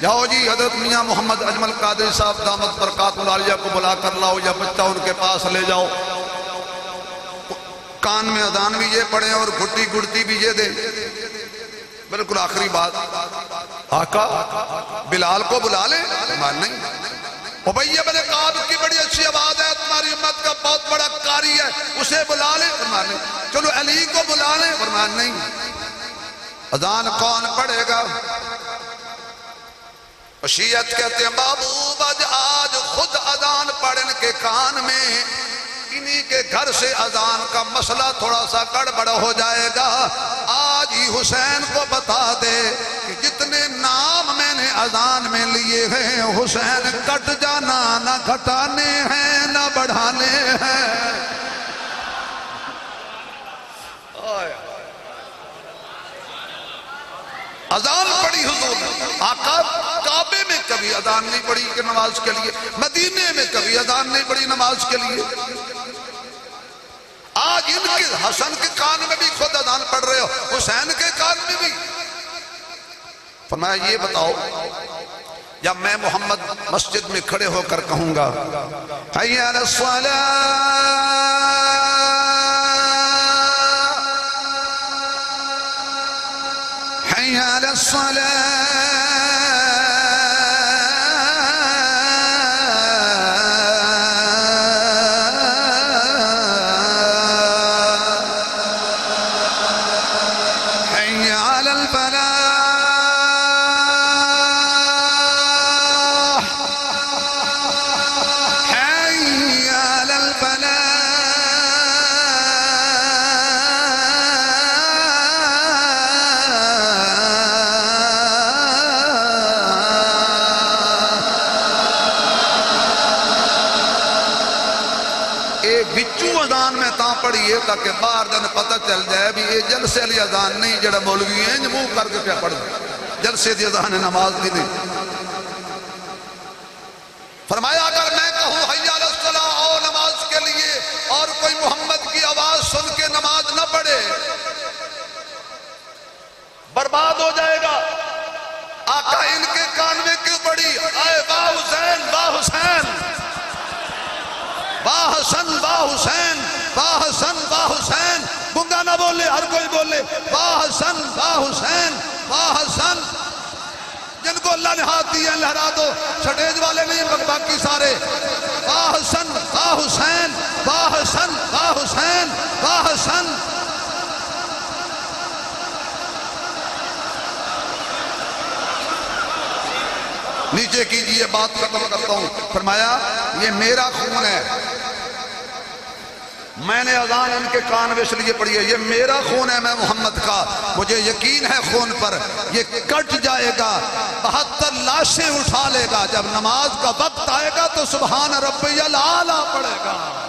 جاؤ جی حضرت میاں محمد اجمل قادری صاحب دامت برکات العالیہ کو بلا کر لاؤ، یا بچہ ان کے پاس لے جاؤ، کان میں اذان بھی یہ پڑھیں اور گھٹی گڑتی بھی یہ دے۔ بالکل آخری بات، آقا بلال کو بلا لیں؟ فرمایا نہیں۔ ابی بن کعب کی بڑی اچھی آواز ہے، تمہاری امت کا بہت بڑا قاری ہے، اسے بلا لیں؟ فرمایا نہیں۔ چلو علی کو بلا لیں؟ فرمایا نہیں۔ اذان کون پڑھے گا؟ شیعت کہتے ہیں بابو آج خود اذان پڑھن کے کان میں، انہی کے گھر سے اذان کا مسئلہ تھوڑا سا گڑبڑ ہو جائے گا۔ آج ہی حسین کو بتا دے کہ جتنے نام میں نے اذان میں لیے ہیں، حسین کٹ جانا، نہ گھٹانے ہیں نہ بڑھانے ہیں۔ اذان پڑھی حضور نے، آقا کعبے میں کبھی اذان نہیں پڑھی کہ نماز کے لیے، مدینے میں کبھی اذان نہیں پڑھی نماز کے لیے۔ آج ان کے حسن کے کان میں بھی خود اذان پڑھ رہے ہو، حسین کے کان میں بھی۔ فرمایا یہ بتاؤ، جب میں محمد مسجد میں کھڑے ہو کر کہوں گا حی علی الصلاۃ، حی علی الصلاۃ، حی علی الفلاح، حی علی الفلاح، بچو اذان میں تاں پڑھیے تاکہ باہر دن پتہ چل جائے بھی یہ جلسے علی اذان نہیں، جڑا مولوی ہیں جو منہ کر کے پیا پڑھ دیں، جلسے دی اذان نماز دی نہیں۔ فرمایا اگر میں کہوں حی علی الصلاۃ آؤ نماز کے لیے، اور کوئی محمد کی آواز سن کے نماز نہ پڑھے، برباد ہو جائے گا۔ آقا ان کے کان میں کیوں پڑی؟ اے واہ حسین، واہ حسین، واہ حسن، واہ حسین، واہ حسن، واہ حسین۔ گنگا نہ بولے، ہر کوئی بولے واہ حسن، واہ حسین، واہ حسن۔ جن کو اللہ نے ہاتھ دیا لہرا دو، سٹیج والے نہیں باقی سارے۔ واہ حسن، واہ حسین، واہ حسن، واہ حسین، واہ حسن۔ نیچے کیجئے، بات ختم کرتا ہوں۔ فرمایا یہ میرا خون ہے، میں نے اذان ان کے کان میں اس لیے پڑھی ہے، یہ میرا خون ہے، میں محمد کا، مجھے یقین ہے خون پر، یہ کٹ جائے گا، 72 لاشیں اٹھا لے گا، جب نماز کا وقت آئے گا تو سبحان ربی الاعلیٰ پڑھے گا۔